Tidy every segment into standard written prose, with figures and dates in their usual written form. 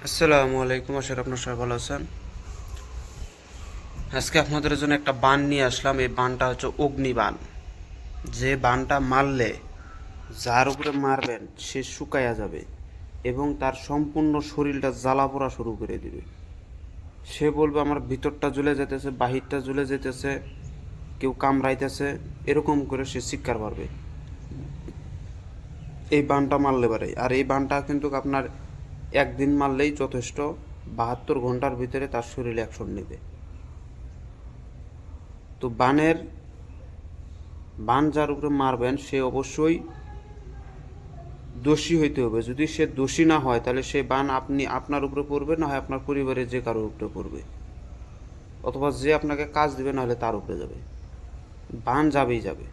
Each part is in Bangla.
আসসালামু আলাইকুম, আশা করি আপনার সবাই ভালো আছেন। আজকে আপনাদের জন্য একটা বান নিয়ে আসলাম। এই বানটা হচ্ছে অগ্নিবান। যে বানটা মারলে যার উপরে মারবেন সে শুকায়া যাবে এবং তার সম্পূর্ণ শরীরটা জ্বালা পোড়া শুরু করে দিবে। সে বলবে আমার ভিতরটা জ্বলে যেতেছে, বাহিরটা জ্বলে যেতেছে, কেউ কামড়াইতেছে, এরকম করে সে চিৎকার পারবে এই বানটা মারলে পারে। আর এই বানটা কিন্তু আপনার একদিন মারলেই যথেষ্ট, 72 ঘন্টার ভিতরে তার শরীরে অ্যাকশন নেবে। তো বান যার উপরে মারবেন সে অবশ্যই দোষী হইতে হবে। যদি সে দোষী না হয় তাহলে সে বান আপনার উপরে পড়বে, না হয় আপনার পরিবারের যে কারোর উপরে পড়বে, অথবা যে আপনাকে কাজ দিবে না হলে তার উপরে যাবে। বান যাবেই যাবে।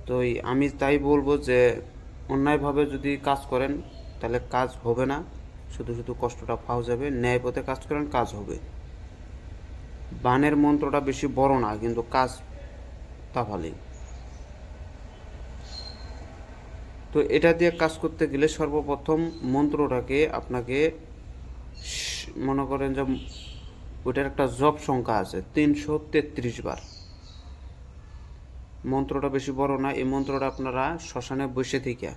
তো আমি তাই বলবো যে অন্যায়ভাবে যদি কাজ করেন তাহলে কাজ হবে না, শুধু শুধু কষ্টটা পাওয়া যাবে। ন্যায় পথে কাজ করেন, কাজ হবে। বানের মন্ত্রটা বেশি বড় না, কিন্তু কাজ তা ভালোই। তো এটা দিয়ে কাজ করতে গেলে সর্বপ্রথম মন্ত্রটাকে আপনাকে মনে করেন যে ওইটার একটা জপ সংখ্যা আছে 333 বার। মন্ত্রটা বেশি বড় না। এই মন্ত্রটা আপনারা শ্মশানে বসে থেকে,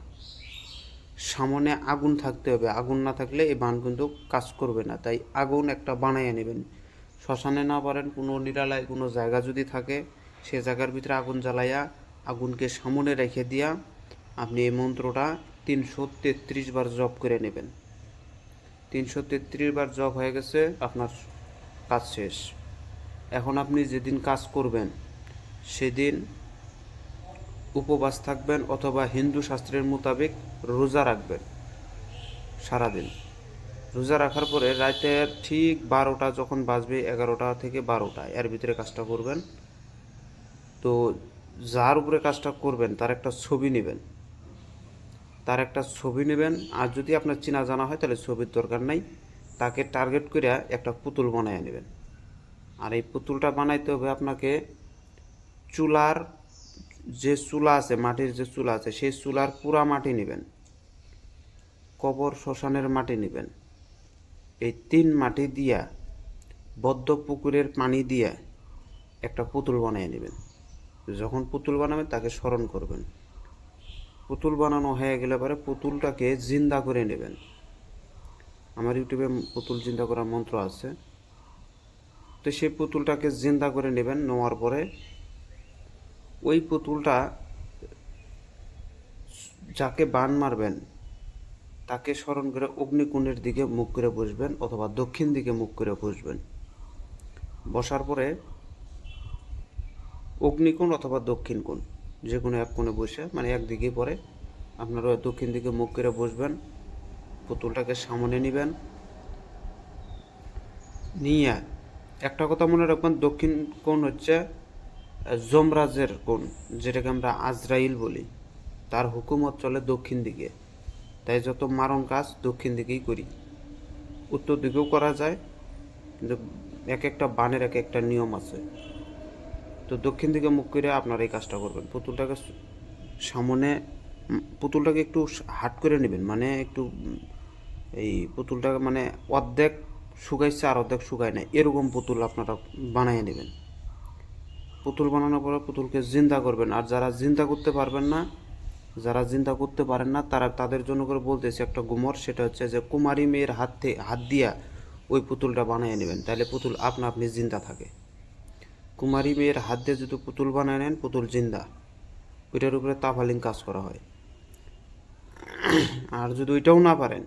সামনে আগুন থাকতে হবে। আগুন না থাকলে এই বান কিন্তু কাজ করবে না। তাই আগুন একটা বানাইয়া নেবেন। শ্মশানে না পারেন কোনো নিরালায় কোনো জায়গা যদি থাকে, সে জায়গার ভিতরে আগুন জ্বালাইয়া আগুনকে সামনে রেখে দিয়া আপনি এই মন্ত্রটা 333 বার জপ করে নেবেন। 333 বার জপ হয়ে গেছে, আপনার কাজ শেষ। এখন আপনি যেদিন কাজ করবেন সেদিন উপবাস থাকবেন, অথবা হিন্দু শাস্ত্রের মোতাবেক রোজা রাখবেন সারাদিন। রোজা রাখার পরে রাতের ঠিক 12টা যখন বাজবে, 11টা থেকে 12টা এর ভিতরে কাজটা করবেন। তো যার উপরে কাজটা করবেন তার একটা ছবি নেবেন, আর যদি আপনার চেনা জানা হয় তাহলে ছবির দরকার নাই। তাকে টার্গেট করে একটা পুতুল বানিয়ে নেবেন। আর এই পুতুলটা বানাইতে হবে আপনাকে চুলার যে চুলা আছে, মাটির যে চুলা আছে, সেই চুলার পুরা মাটি নেবেন, কবর শ্মশানের মাটি নেবেন। এই 3 মাটি দিয়া, বদ্ধ পুকুরের পানি দিয়া একটা পুতুল বানিয়ে নেবেন। যখন পুতুল বানাবেন তাকে স্মরণ করবেন। পুতুল বানানো হয়ে গেলে পরে পুতুলটাকে জিন্দা করে নেবেন। আমার ইউটিউবে পুতুল জিন্দা করার মন্ত্র আছে। তো সেই পুতুলটাকে জিন্দা করে নেবেন। নেওয়ার পরে ওই পুতুলটা যাকে বান মারবেন তাকে স্মরণ করে অগ্নিকুণ্ডের দিকে মুখ করে বসবেন, অথবা দক্ষিণ দিকে মুখ করে বসবেন। বসার পরে অগ্নিকুণ্ড অথবা দক্ষিণ কোণ যে কোনো এক কোণে বসে, মানে একদিকে পরে আপনারা দক্ষিণ দিকে মুখ করে বসবেন। পুতুলটাকে সামনে নেবেন, নিয়ে একটা কথা মনে রাখবেন, দক্ষিণ কোণ হচ্ছে যমরাজের কোণ, যেটাকে আমরা আজরাইল বলি। তার হুকুমত চলে দক্ষিণ দিকে। তাই যত মারণ কাজ দক্ষিণ দিকেই করি। উত্তর দিকেও করা যায়, কিন্তু এক একটা বানের এক একটা নিয়ম আছে। তো দক্ষিণ দিকে মুখ করে আপনারা এই কাজটা করবেন। সামনে পুতুলটাকে একটু হাট করে নেবেন, মানে একটু এই পুতুলটাকে মানে অর্ধেক শুকাইছে আর অর্ধেক শুকায় নাই, এরকম পুতুল আপনারা বানিয়ে নেবেন। পুতুল বানানোর পরে পুতুলকে জিন্দা করবেন। আর যারা জিন্দা করতে পারবেন না, যারা চিন্তা করতে পারেন না, তাদের জন্য করে বলতেছি একটা গুমর। সেটা হচ্ছে যে কুমারী মেয়ের হাত দিয়া ওই পুতুলটা বানিয়ে নেবেন, তাহলে পুতুল আপনি জিন্দা থাকে। কুমারী মেয়ের হাত দিয়ে যদি পুতুল বানিয়ে নেন, পুতুল জিন্দা। ওইটার উপরে তাফালিং কাজ করা হয়। আর যদি ওইটাও না পারেন,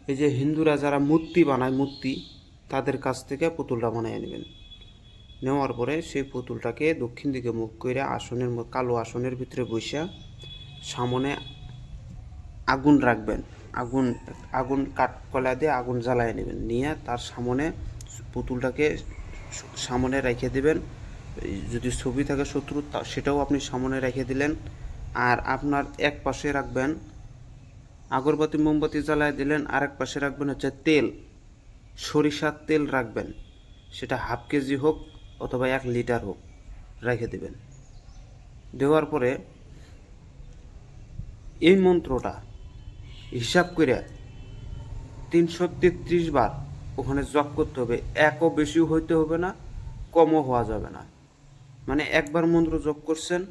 এই যে হিন্দুরা যারা মূর্তি বানায়, তাদের কাছ থেকে পুতুলটা বানিয়ে নেবেন। নেওয়ার পরে সেই পুতুলটাকে দক্ষিণ দিকে মুখ করে কালো আসনের ভিতরে বসে সামনে আগুন রাখবেন। আগুন আগুন কাঠকয়লা দিয়ে আগুন জ্বালায় নেবেন, নিয়ে তার সামনে পুতুলটাকে সামনে রেখে দেবেন। যদি ছবি থাকে শত্রু, সেটাও আপনি সামনে রেখে দিলেন। আর আপনার এক পাশে রাখবেন আগরবাতি মোমবাতি জ্বালায় দিলেন, আর এক পাশে রাখবেন হচ্ছে তেল, সরিষার তেল রাখবেন। সেটা হাফ কেজি হোক অথবা 1 লিটার হোক, রেখে দেবেন। দেওয়ার পরে এই মন্ত্রটা হিসাব করে 333 বার ওখানে জপ করতে হবে। একও বেশি হইতে হবে না, কমও হওয়া যাবে না। মানে একবার মন্ত্র জপ করছেন,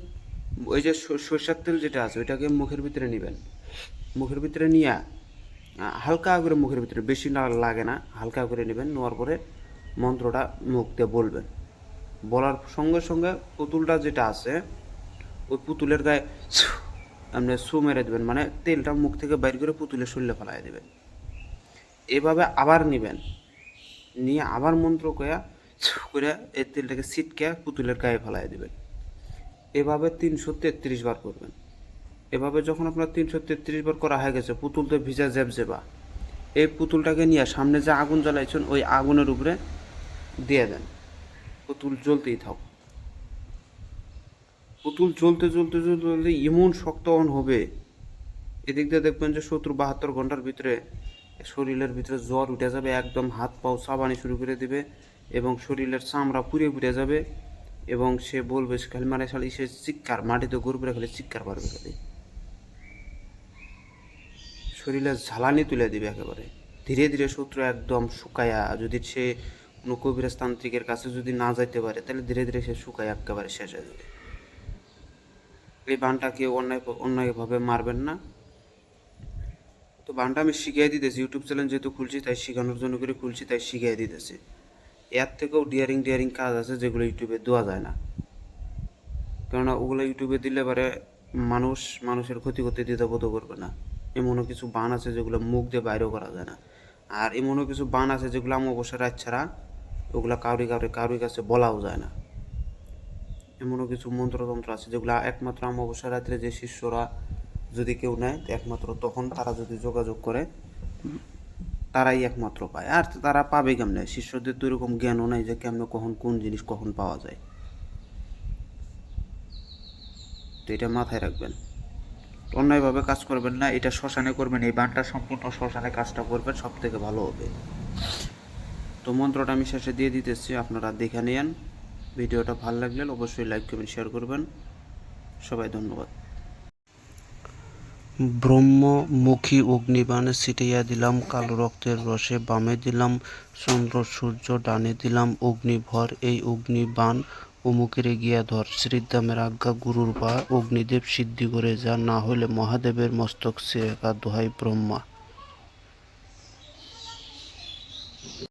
ওই যে সরষের তেল যেটা আছে ওইটাকে মুখের ভিতরে নেবেন। মুখের ভিতরে নিয়ে হালকা করে মুখের ভিতরে, বেশি না লাগে না, হালকা করে নেবেন। নেওয়ার পরে মন্ত্রটা মুখ দিয়ে বলবেন। বলার সঙ্গে সঙ্গে পুতুলটা যেটা আছে ওই পুতুলের গায়ে আপনি ছু মেরে দেবেন, মানে তেলটা মুখ থেকে বাইর করে পুতুলের শরীরে ফেলাই দেবেন। এভাবে আবার নেবেন, নিয়ে আবার মন্ত্র কয়া করে এই তেলটাকে ছিটকে পুতুলের গায়ে ফেলাই দেবেন। এভাবে 333 বার করবেন। এভাবে যখন আপনার 333 বার করা হয়ে গেছে, পুতুল তো ভিজা জেবা, এই পুতুলটাকে নিয়ে সামনে যে আগুন জ্বালাইছেন ওই আগুনের উপরে দিয়ে দেন। পুতুল জ্বলতেই থাক। পুতুল জ্বলতে জ্বলতে জ্বলতে জ্বলতে এমন শক্ত অন হবে, এদিক দিয়ে দেখবেন যে 70-72 ঘন্টার ভিতরে শরীরের ভিতরে জ্বর উঠে যাবে, একদম হাত পাও চাবানি শুরু করে দিবে এবং শরীরের চামড়া পুড়ে পুড়ে যাবে। এবং সে বলবে খালি মানে খালি সে চিৎকার, মাটিতে ঘুরবে খালি চিৎকার পারবে, খালি শরীরে ঝালানি তুলে দিবে একেবারে। ধীরে ধীরে শত্রু একদম শুকায়া, যদি সে কোনো কবিরাজ তান্ত্রিকের কাছে যদি না যাইতে পারে তাহলে ধীরে ধীরে সে শুকায় একেবারে শেষ হয়ে যাবে। এই বানটাকে অন্যায়ভাবে মারবেন না। তো বানটা আমি শিখিয়ে দিতেছি, ইউটিউব চ্যানেল যেহেতু খুলছি তাই শেখানোর জন্য করে খুলছি, তাই শিখিয়ে দিতেছি। এর থেকেও ডিয়ারিং কাজ আছে যেগুলো ইউটিউবে দেওয়া যায় না, কেননা ওগুলো ইউটিউবে দিলে পরে মানুষের ক্ষতি করতে দ্বিধাবোধ করবে না। এমনও কিছু বান আছে যেগুলো মুখ দিয়ে বাইরেও করা যায় না, আর এমনও কিছু বান আছে যেগুলো অমাবস্যার রাত ছাড়া ওগুলো কাউরি কাছে বলাও যায় না। এমনও কিছু মন্ত্রতন্ত্র আছে যেগুলো একমাত্র অমাবস্যা রাত্রে যে শিষ্যরা যদি কেউ নেয়, একমাত্র তখন তারা যদি যোগাযোগ করে তারাই একমাত্র পায়। আর তারা পাবে কেমনে? শিষ্যদের তো এরকম জ্ঞানও নাই যে কেমনে কখন কোন জিনিস কখন পাওয়া যায়। তো এটা মাথায় রাখবেন, অন্যায়ভাবে কাজ করবেন না। এটা শ্মশানে করবেন, এই বানটা সম্পূর্ণ শ্মশানে কাজটা করবেন, সব থেকে ভালো হবে। তো মন্ত্রটা আমি শেষে দিয়ে দিতেছি, আপনারা দেখে নেন। ভিডিওটা ভালো লাগলে অবশ্যই লাইক করবেন, শেয়ার করবেন। সবাই ধন্যবাদ। ব্রহ্মমুখী অগ্নিবাণে ছিটাইয়া দিলাম কালো রক্তের রসে, বামে দিলাম চন্দ্র সূর্য, ডানে দিলাম অগ্নিভর। এই অগ্নিবাণ অমুকের গিয়া ধর, শ্রীদামের আজ্ঞা গুরুর বা, অগ্নিদেব সিদ্ধি করে যা, না হলে মহাদেবের মস্তক ছিঁড়ে খা, দোহাই ব্রহ্মা।